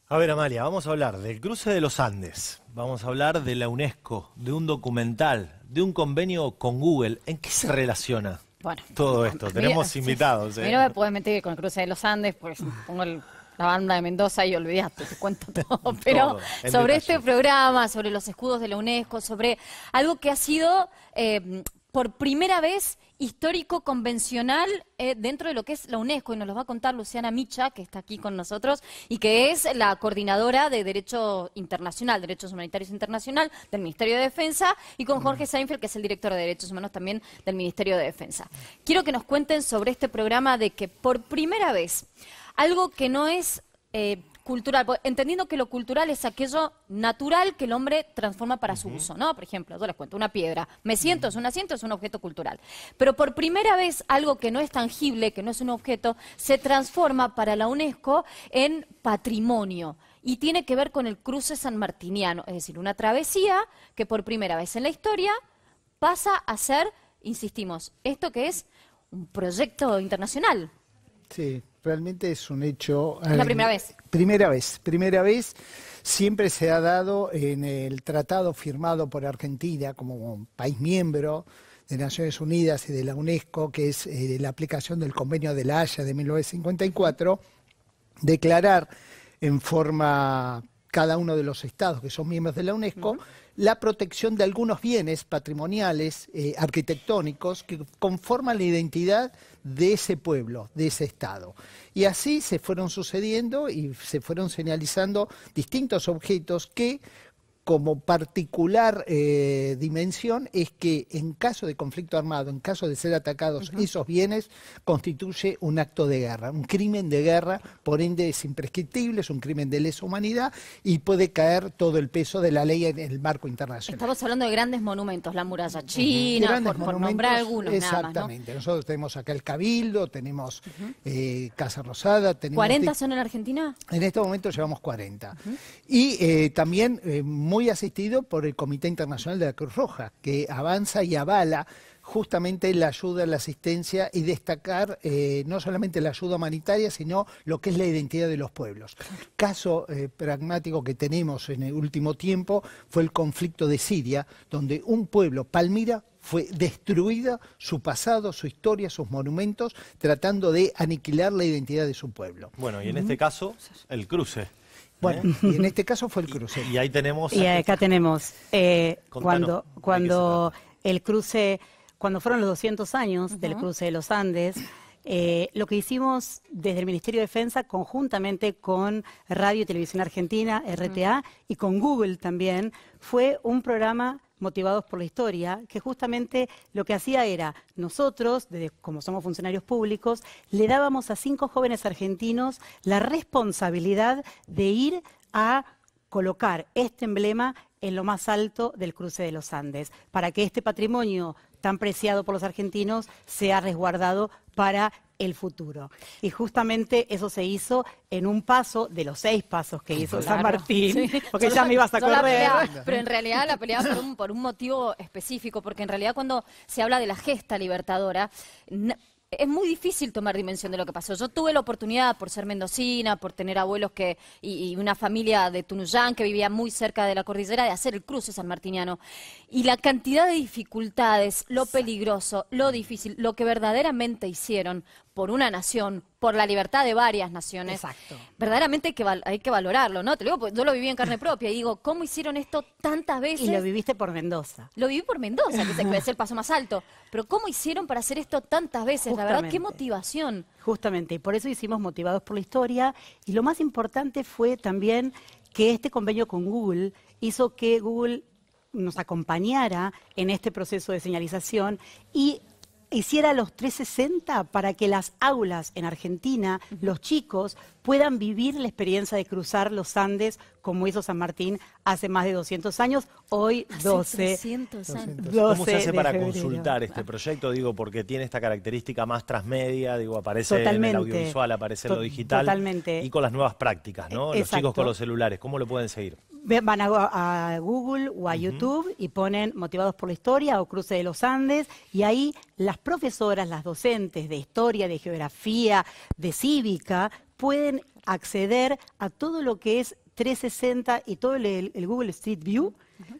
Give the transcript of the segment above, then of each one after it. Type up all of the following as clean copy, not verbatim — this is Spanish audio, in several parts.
A ver, Amalia, vamos a hablar del cruce de los Andes, vamos a hablar de la UNESCO, de un documental, de un convenio con Google. ¿En qué se relaciona todo esto? Tenemos invitados. A mí no me puedes meter con el cruce de los Andes, pues pongo la banda de Mendoza y olvidate, te cuento todo. Pero todo, sobre detalle. este programa, sobre los escudos de la UNESCO, sobre algo que ha sido por primera vez histórico, convencional, dentro de lo que es la UNESCO, y nos lo va a contar Luciana Micha, que está aquí con nosotros, y que es la coordinadora de Derecho Internacional, Derechos Humanitarios Internacional, del Ministerio de Defensa, y con Jorge Seinfeld, que es el director de Derechos Humanos también del Ministerio de Defensa. Quiero que nos cuenten sobre este programa de que por primera vez, algo que no es cultural, entendiendo que lo cultural es aquello natural que el hombre transforma para su uso, ¿no? Por ejemplo, yo les cuento, una piedra. Me siento, es un asiento, es un objeto cultural. Pero por primera vez, algo que no es tangible, que no es un objeto, se transforma para la UNESCO en patrimonio. Y tiene que ver con el cruce sanmartiniano, es decir, una travesía que por primera vez en la historia pasa a ser, insistimos, esto que es un proyecto internacional. Sí, realmente es un hecho. Es la primera vez. Primera vez. Siempre se ha dado en el tratado firmado por Argentina como país miembro de Naciones Unidas y de la UNESCO, que es la aplicación del Convenio de La Haya de 1954, declarar en forma cada uno de los estados que son miembros de la UNESCO, la protección de algunos bienes patrimoniales, arquitectónicos, que conforman la identidad de ese pueblo, de ese estado. Y así se fueron sucediendo y se fueron señalizando distintos objetos que, como particular dimensión, es que en caso de conflicto armado, en caso de ser atacados esos bienes, constituye un acto de guerra, un crimen de guerra, por ende es imprescriptible, es un crimen de lesa humanidad y puede caer todo el peso de la ley en el marco internacional. Estamos hablando de grandes monumentos, la muralla china, por nombrar algunos exactamente. Nada más, ¿no? Nosotros tenemos acá el Cabildo, tenemos Casa Rosada. Tenemos ¿40 son en Argentina? En este momento llevamos 40. Y también muy asistido por el Comité Internacional de la Cruz Roja, que avanza y avala justamente la ayuda, la asistencia y destacar no solamente la ayuda humanitaria, sino lo que es la identidad de los pueblos. Caso pragmático que tenemos en el último tiempo fue el conflicto de Siria, donde un pueblo, Palmira, fue destruida su pasado, su historia, sus monumentos, tratando de aniquilar la identidad de su pueblo. Bueno, y en este caso, el cruce. Bueno, y en este caso fue el cruce. Y ahí tenemos... Y acá tenemos, cuando el cruce, cuando fueron los 200 años del cruce de los Andes, lo que hicimos desde el Ministerio de Defensa, conjuntamente con Radio y Televisión Argentina, RTA, y con Google también, fue un programa Motivados por la Historia, que justamente lo que hacía era, nosotros, como somos funcionarios públicos, le dábamos a 5 jóvenes argentinos la responsabilidad de ir a colocar este emblema en lo más alto del cruce de los Andes, para que este patrimonio tan preciado por los argentinos sea resguardado para el futuro. Y justamente eso se hizo en un paso de los 6 pasos que hizo San Martín, porque ya me ibas a correr. Pero en realidad la pelea por un motivo específico, porque en realidad cuando se habla de la gesta libertadora, es muy difícil tomar dimensión de lo que pasó. Yo tuve la oportunidad, por ser mendocina, por tener abuelos y una familia de Tunuyán que vivía muy cerca de la cordillera, de hacer el cruce sanmartiniano. Y la cantidad de dificultades, lo peligroso, lo difícil, lo que verdaderamente hicieron por una nación, por la libertad de varias naciones, verdaderamente hay que valorarlo, ¿no? Te lo digo, porque yo lo viví en carne propia y digo, ¿cómo hicieron esto tantas veces? Y lo viviste por Mendoza. Lo viví por Mendoza, que es el paso más alto. Pero ¿cómo hicieron para hacer esto tantas veces? La verdad, qué motivación. Justamente, y por eso hicimos Motivados por la Historia. Y lo más importante fue también que este convenio con Google hizo que Google nos acompañara en este proceso de señalización y hiciera los 360 para que las aulas en Argentina, los chicos, puedan vivir la experiencia de cruzar los Andes como hizo San Martín hace más de 200 años, hoy 12. Hace 300 años. 12 ¿Cómo se hace para febrero. consultar este proyecto? Digo, porque tiene esta característica más transmedia, digo, aparece en el audiovisual, aparece en lo digital. Totalmente. Y con las nuevas prácticas, ¿no? Los chicos con los celulares, ¿cómo lo pueden seguir? Van a Google o a YouTube y ponen Motivados por la Historia o Cruce de los Andes, y ahí las profesoras, las docentes de historia, de geografía, de cívica, pueden acceder a todo lo que es 360 y todo el Google Street View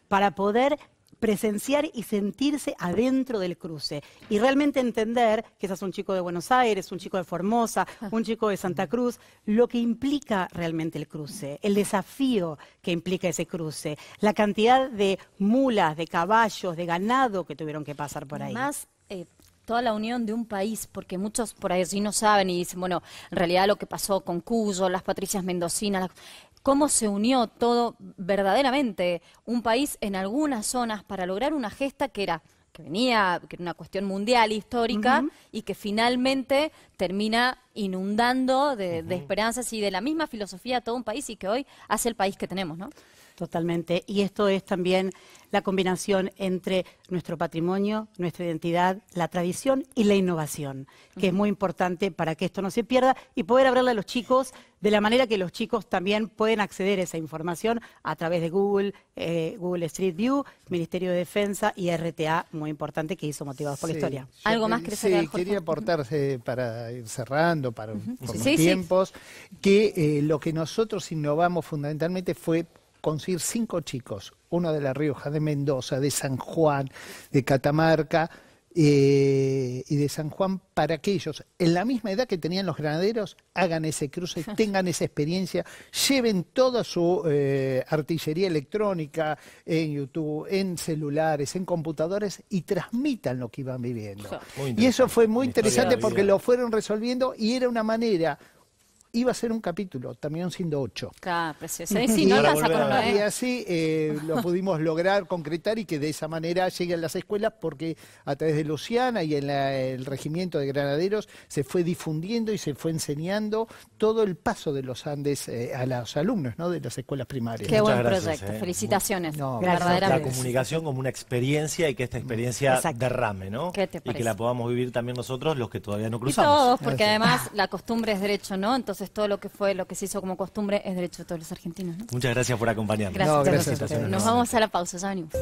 para poder presenciar y sentirse adentro del cruce y realmente entender que ese es un chico de Buenos Aires, un chico de Formosa, un chico de Santa Cruz, lo que implica realmente el cruce, el desafío que implica ese cruce, la cantidad de mulas, de caballos, de ganado que tuvieron que pasar por ahí. Más, toda la unión de un país, porque muchos por ahí sí no saben y dicen, bueno, en realidad lo que pasó con Cuyo, las Patricias Mendocinas, cómo se unió todo verdaderamente un país en algunas zonas para lograr una gesta que era una cuestión mundial, histórica, y que finalmente termina inundando de esperanzas y de la misma filosofía a todo un país y que hoy hace el país que tenemos, ¿no? Totalmente. Y esto es también la combinación entre nuestro patrimonio, nuestra identidad, la tradición y la innovación, que es muy importante para que esto no se pierda y poder hablarle a los chicos de la manera que los chicos también pueden acceder a esa información a través de Google, Google Street View, Ministerio de Defensa y RTA, muy importante, que hizo Motivados por la Historia. ¿Algo más que Sí, quería aportarse para ir cerrando, por los tiempos, que lo que nosotros innovamos fundamentalmente fue conseguir 5 chicos, uno de La Rioja, de Mendoza, de San Juan, de Catamarca y de San Juan, para que ellos, en la misma edad que tenían los granaderos, hagan ese cruce, tengan esa experiencia, lleven toda su artillería electrónica en YouTube, en celulares, en computadores y transmitan lo que iban viviendo. Y eso fue muy interesante porque lo fueron resolviendo y era una manera. Iba a ser un capítulo, terminaron siendo 8. Claro, precioso. Sí, no pasa con uno, Y así lo pudimos lograr, concretar y que de esa manera llegue a las escuelas porque a través de Luciana y en el regimiento de granaderos se fue difundiendo y se fue enseñando todo el paso de los Andes a los alumnos, ¿no?, de las escuelas primarias. Qué buen proyecto, felicitaciones. Gracias. La comunicación como una experiencia y que esta experiencia derrame, ¿no? ¿Qué te y parece? que la podamos vivir también nosotros, los que todavía no cruzamos. Y todos, porque además la costumbre es derecho, ¿no? Entonces todo lo que se hizo como costumbre es derecho de todos los argentinos, ¿no? Muchas gracias por acompañarnos. Gracias. Nos vamos a la pausa, ya venimos.